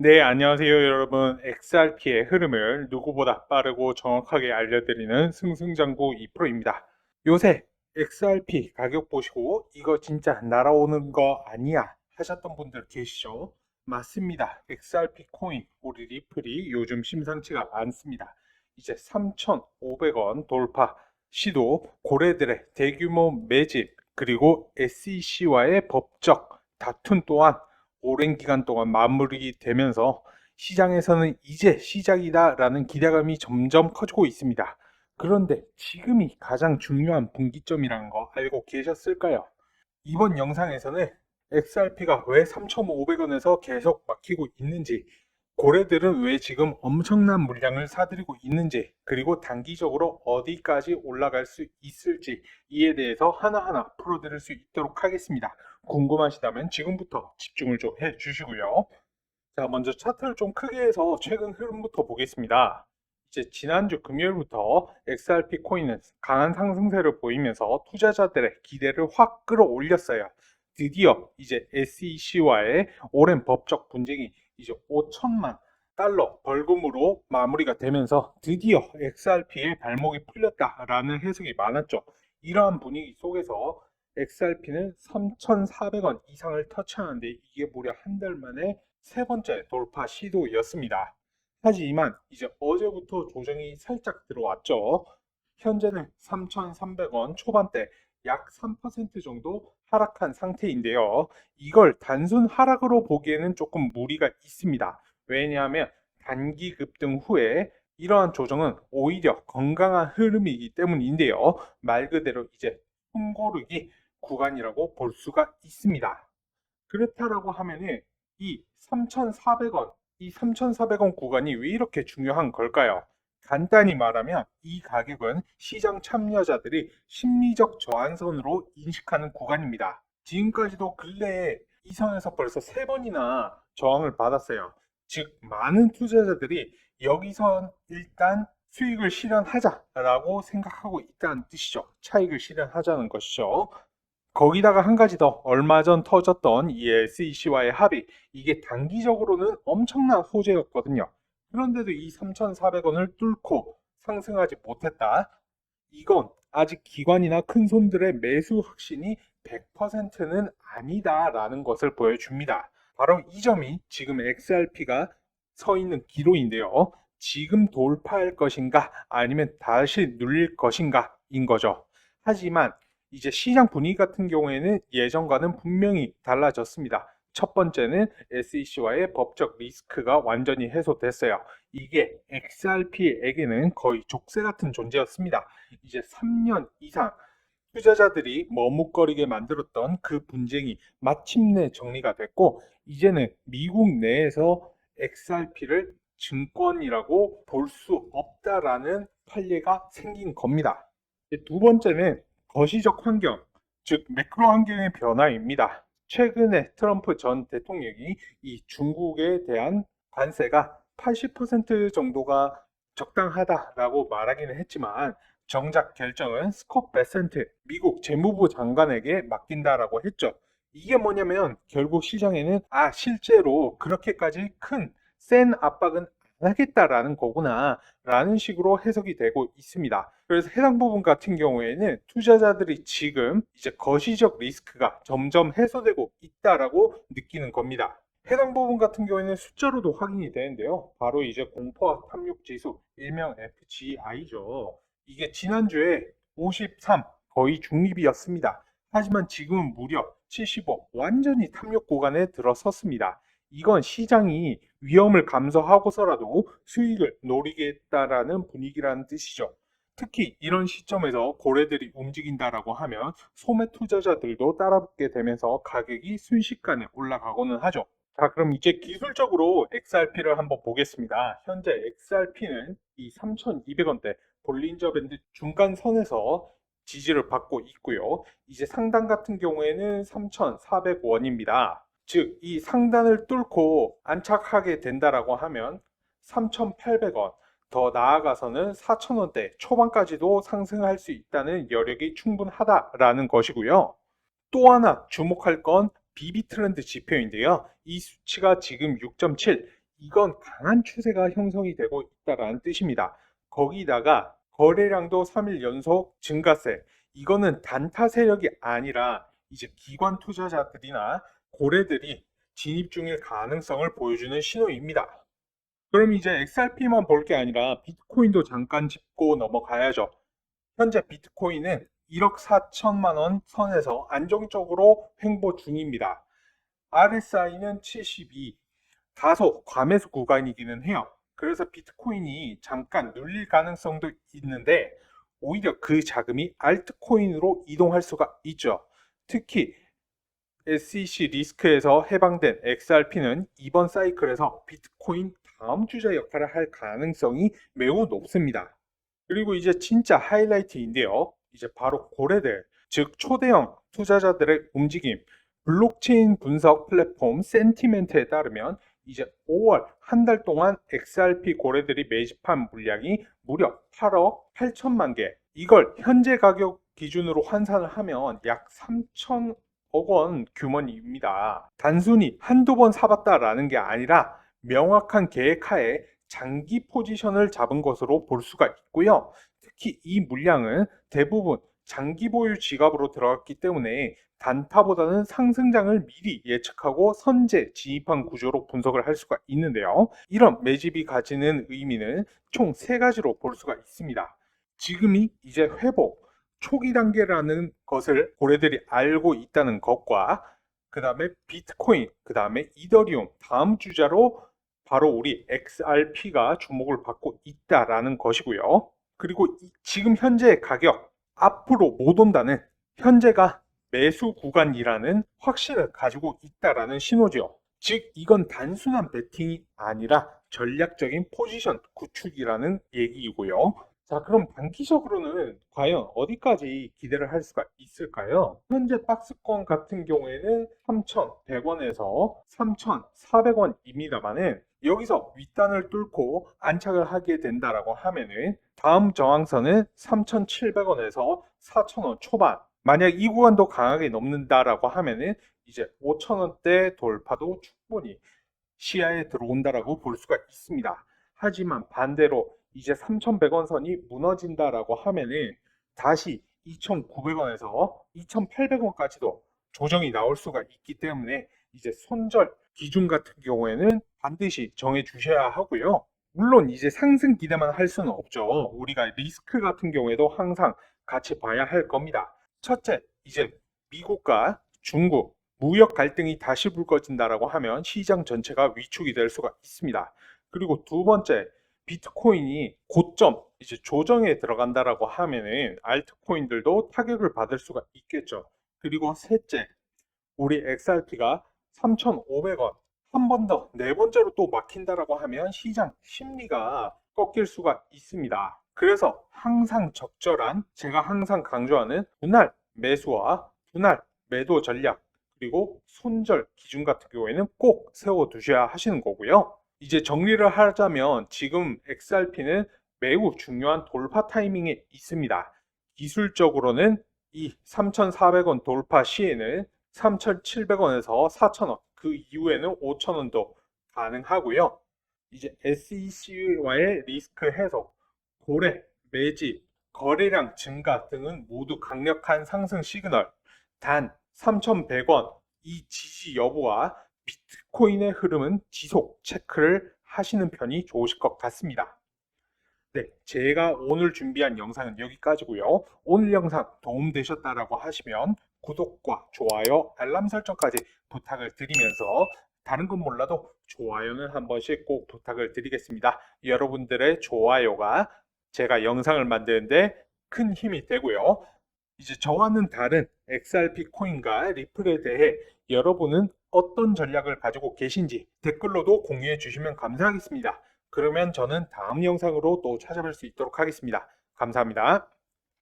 네, 안녕하세요, 여러분. XRP의 흐름을 누구보다 빠르고 정확하게 알려드리는 승승장구 2프로입니다. 요새 XRP 가격 보시고 이거 진짜 날아오는 거 아니야 하셨던 분들 계시죠? 맞습니다. XRP 코인, 우리 리플이 요즘 심상치가 않습니다. 이제 3,500원 돌파 시도, 고래들의 대규모 매집, 그리고 SEC와의 법적 다툼 또한 오랜 기간 동안 마무리되면서 시장에서는 이제 시작이다라는 기대감이 점점 커지고 있습니다. 그런데 지금이 가장 중요한 분기점이라는 거 알고 계셨을까요? 이번 영상에서는 XRP가 왜 3,500원에서 계속 막히고 있는지, 고래들은 왜 지금 엄청난 물량을 사들이고 있는지, 그리고 단기적으로 어디까지 올라갈 수 있을지 이에 대해서 하나하나 풀어드릴 수 있도록 하겠습니다. 궁금하시다면 지금부터 집중을 좀 해주시고요. 자, 먼저 차트를 좀 크게 해서 최근 흐름부터 보겠습니다. 이제 지난주 금요일부터 XRP 코인은 강한 상승세를 보이면서 투자자들의 기대를 확 끌어올렸어요. 드디어 이제 SEC와의 오랜 법적 분쟁이 이제 5천만 달러 벌금으로 마무리가 되면서 드디어 XRP의 발목이 풀렸다라는 해석이 많았죠. 이러한 분위기 속에서 XRP는 3,400원 이상을 터치하는데 이게 무려 한 달 만에 세 번째 돌파 시도였습니다. 하지만 이제 어제부터 조정이 살짝 들어왔죠. 현재는 3,300원 초반대 약 3% 정도 하락한 상태인데요. 이걸 단순 하락으로 보기에는 조금 무리가 있습니다. 왜냐하면 단기 급등 후에 이러한 조정은 오히려 건강한 흐름이기 때문인데요. 말 그대로 이제 숨고르기 구간이라고 볼 수가 있습니다. 그렇다라고 하면은 이 3,400원, 이 3,400원 구간이 왜 이렇게 중요한 걸까요? 간단히 말하면 이 가격은 시장 참여자들이 심리적 저항선으로 인식하는 구간입니다. 지금까지도 근래에 이 선에서 벌써 세 번이나 저항을 받았어요. 즉, 많은 투자자들이 여기서 일단 수익을 실현하자라고 생각하고 있다는 뜻이죠. 차익을 실현하자는 것이죠. 거기다가 한 가지 더 얼마 전 터졌던 이 SEC와의 합의, 이게 단기적으로는 엄청난 호재였거든요. 그런데도 이 3,400원을 뚫고 상승하지 못했다. 이건 아직 기관이나 큰 손들의 매수 확신이 100%는 아니다라는 것을 보여줍니다. 바로 이 점이 지금 XRP가 서 있는 기로인데요. 지금 돌파할 것인가 아니면 다시 눌릴 것인가 인 거죠. 하지만 이제 시장 분위기 같은 경우에는 예전과는 분명히 달라졌습니다. 첫 번째는 SEC와의 법적 리스크가 완전히 해소됐어요. 이게 XRP에게는 거의 족쇄 같은 존재였습니다. 이제 3년 이상 투자자들이 머뭇거리게 만들었던 그 분쟁이 마침내 정리가 됐고, 이제는 미국 내에서 XRP를 증권이라고 볼 수 없다라는 판례가 생긴 겁니다. 두 번째는 거시적 환경, 즉 매크로 환경의 변화입니다. 최근에 트럼프 전 대통령이 이 중국에 대한 관세가 80% 정도가 적당하다라고 말하기는 했지만 정작 결정은 스콧 베센트 미국 재무부 장관에게 맡긴다라고 했죠. 이게 뭐냐면 결국 시장에는 실제로 그렇게까지 큰 센 압박은 안 하겠다라는 거구나 라는 식으로 해석이 되고 있습니다. 그래서 해당 부분 같은 경우에는 투자자들이 지금 이제 거시적 리스크가 점점 해소되고 있다라고 느끼는 겁니다. 해당 부분 같은 경우에는 숫자로도 확인이 되는데요. 바로 이제 공포와 탐욕 지수, 일명 FGI죠. 이게 지난주에 53, 거의 중립이었습니다. 하지만 지금은 무려 75, 완전히 탐욕 구간에 들어섰습니다. 이건 시장이 위험을 감소하고서라도 수익을 노리겠다라는 분위기라는 뜻이죠. 특히 이런 시점에서 고래들이 움직인다라고 하면 소매 투자자들도 따라붙게 되면서 가격이 순식간에 올라가고는 하죠. 자, 그럼 이제 기술적으로 XRP를 한번 보겠습니다. 현재 XRP는 이 3,200원대 볼린저 밴드 중간선에서 지지를 받고 있고요. 이제 상단 같은 경우에는 3,400원입니다. 즉, 이 상단을 뚫고 안착하게 된다라고 하면 3,800원, 더 나아가서는 4,000원대 초반까지도 상승할 수 있다는 여력이 충분하다라는 것이고요. 또 하나 주목할 건 BB 트렌드 지표인데요. 이 수치가 지금 6.7, 이건 강한 추세가 형성이 되고 있다라는 뜻입니다. 거기다가 거래량도 3일 연속 증가세. 이거는 단타 세력이 아니라 이제 기관 투자자들이나 고래들이 진입 중일 가능성을 보여주는 신호입니다. 그럼 이제 XRP만 볼 게 아니라 비트코인도 잠깐 짚고 넘어가야죠. 현재 비트코인은 1억 4천만 원 선에서 안정적으로 횡보 중입니다. RSI는 72, 다소 과매수 구간이기는 해요. 그래서 비트코인이 잠깐 눌릴 가능성도 있는데 오히려 그 자금이 알트코인으로 이동할 수가 있죠. 특히 SEC 리스크에서 해방된 XRP는 이번 사이클에서 비트코인 다음 주자 역할을 할 가능성이 매우 높습니다. 그리고 이제 진짜 하이라이트인데요. 이제 바로 고래들, 즉 초대형 투자자들의 움직임, 블록체인 분석 플랫폼 센티멘트에 따르면 이제 5월 한 달 동안 XRP 고래들이 매집한 물량이 무려 8억 8천만 개. 이걸 현재 가격 기준으로 환산을 하면 약 3천억 원 규모입니다. 단순히 한두 번 사봤다라는 게 아니라 명확한 계획하에 장기 포지션을 잡은 것으로 볼 수가 있고요. 특히 이 물량은 대부분 장기 보유 지갑으로 들어갔기 때문에 단타보다는 상승장을 미리 예측하고 선제 진입한 구조로 분석을 할 수가 있는데요. 이런 매집이 가지는 의미는 총 3가지로 볼 수가 있습니다. 지금이 이제 회복 초기 단계라는 것을 고래들이 알고 있다는 것과 그 다음에 비트코인, 그 다음에 이더리움 다음 주자로 바로 우리 XRP가 주목을 받고 있다라는 것이고요. 그리고 지금 현재의 가격 앞으로 못 온다는 현재가 매수 구간이라는 확신을 가지고 있다라는 신호죠. 즉 이건 단순한 베팅이 아니라 전략적인 포지션 구축이라는 얘기이고요. 자, 그럼 단기적으로는 과연 어디까지 기대를 할 수가 있을까요? 현재 박스권 같은 경우에는 3,100원에서 3,400원입니다만은 여기서 윗단을 뚫고 안착을 하게 된다라고 하면은 다음 저항선은 3,700원에서 4,000원 초반. 만약 이 구간도 강하게 넘는다라고 하면은 이제 5,000원대 돌파도 충분히 시야에 들어온다라고 볼 수가 있습니다. 하지만 반대로 이제 3,100원 선이 무너진다라고 하면은 다시 2,900원에서 2,800원까지도 조정이 나올 수가 있기 때문에 이제 손절 기준 같은 경우에는 반드시 정해 주셔야 하고요. 물론 이제 상승 기대만 할 수는 없죠. 우리가 리스크 같은 경우에도 항상 같이 봐야 할 겁니다. 첫째, 이제 미국과 중국 무역 갈등이 다시 불거진다라고 하면 시장 전체가 위축이 될 수가 있습니다. 그리고 두 번째, 비트코인이 고점 이제 조정에 들어간다라고 하면은 알트코인들도 타격을 받을 수가 있겠죠. 그리고 셋째, 우리 XRP가 3,500원 한 번 더 네 번째로 또 막힌다라고 하면 시장 심리가 꺾일 수가 있습니다. 그래서 항상 적절한 제가 항상 강조하는 분할 매수와 분할 매도 전략 그리고 손절 기준 같은 경우에는 꼭 세워 두셔야 하시는 거고요. 이제 정리를 하자면 지금 XRP는 매우 중요한 돌파 타이밍에 있습니다. 기술적으로는 이 3,400원 돌파 시에는 3,700원에서 4,000원, 그 이후에는 5,000원도 가능하고요. 이제 SEC와의 리스크 해소, 고래, 매집, 거래량 증가 등은 모두 강력한 상승 시그널. 단 3,100원 이 지지 여부와 비트코인의 흐름은 지속 체크를 하시는 편이 좋으실 것 같습니다. 네, 제가 오늘 준비한 영상은 여기까지고요. 오늘 영상 도움되셨다라고 하시면 구독과 좋아요, 알람 설정까지 부탁을 드리면서 다른 건 몰라도 좋아요는 한 번씩 꼭 부탁을 드리겠습니다. 여러분들의 좋아요가 제가 영상을 만드는데 큰 힘이 되고요. 이제 저와는 다른 XRP 코인과 리플에 대해 여러분은 어떤 전략을 가지고 계신지 댓글로도 공유해 주시면 감사하겠습니다. 그러면 저는 다음 영상으로 또 찾아뵐 수 있도록 하겠습니다. 감사합니다.